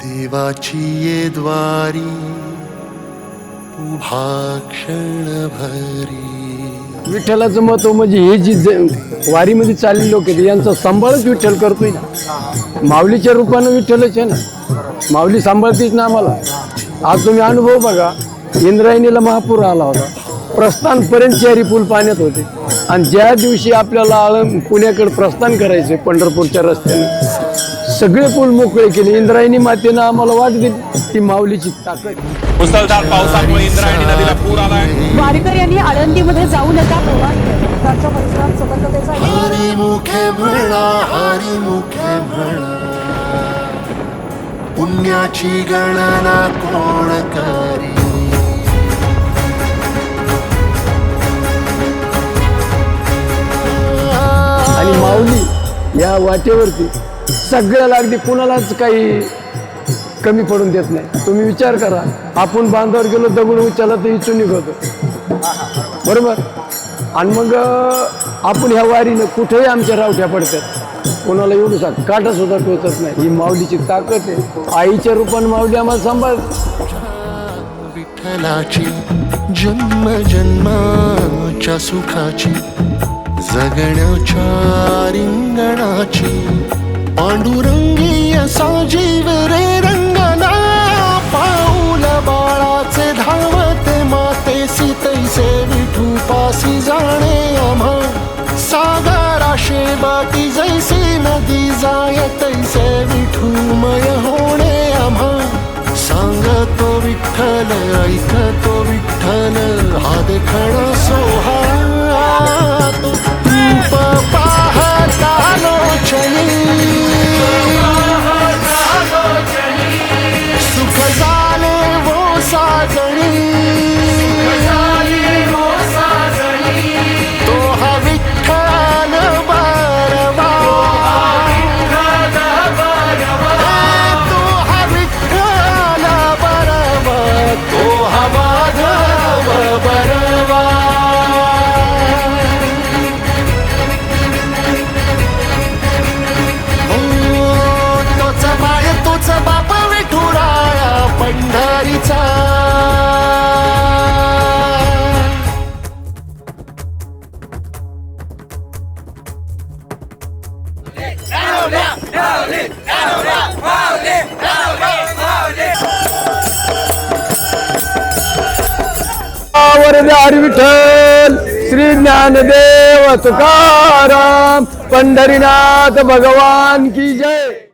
देवाची ये द्वारी उभा क्षणभरी। विठ्ठलाचं महत्व म्हणजे हे जी वारीमध्ये चाललेली लोक आहेत यांचा सांभाळच विठ्ठल करतोय ना। माऊलीच्या रूपानं विठ्ठलच आहे ना, माऊली सांभाळतीच ना आम्हाला। आज तुम्ही अनुभव बघा, इंद्रायणीला महापूर आला होता, प्रस्थानपर्यंत चारी पूल पाण्यात होते, आणि ज्या दिवशी आपल्याला पुण्याकडे प्रस्थान करायचे पंढरपूरच्या रस्त्याने सगळे पूल मोकळे केले। इंद्रायणी मातेनं आम्हाला वाट दिली, ती माऊलीची ताकद। मुसळधार पावसामुळे इंद्रायणी नदीला पूर आलाय। वारकऱ्यांनी आळंदीमध्ये जाऊ नका, परिसरात सतर्कतेचा हरी मुखे म्हणा, हरी मुखे म्हणा, पुण्याची गणना कोण करी। आणि माऊली या वाटेवरती सगळ्याला अगदी कुणालाच काही कमी पडून देत नाही। तुम्ही विचार करा, आपण बांधावर गेलो, दगड उचलला तर इचून निघतो, बरोबर? आणि मग आपण ह्या वारीनं कुठेही आमच्या रावठ्या पडतात, कोणाला एवढं काटा सुद्धा टोचत नाही। ही माऊलीची ताकद आहे। आईच्या रूपाने माऊली आम्हाला सांभाळ। विठ्ठलाची जन्म जन्माच्या सुखाची, जगण्याच्या रिंगणाची, पांडुरंगी असा जीव रे रंगना। पाऊल बाळाचे धावते मातेसी तैसे विठू पासी जाणे आम्हा। सागराशे बाटी जैसे नदी जाय तैसे विठूमय होणे आम्हा। सांगतो विठ्ठल ऐकतो विठ्ठल, हा देखणा सोहळा तो रूप पाहता लोचनी। सुख झाले वो साजणी, तो हा विठ्ठल बरवा, तो हा विठ्ठल बरवा, तो हा माधव बरवा। तोच बाळ तोच बाप विठुराया पंढरीचा। वरदे हरी विठ्ठल, श्री ज्ञानदेव तुकाराम, पंढरीनाथ भगवान की जय।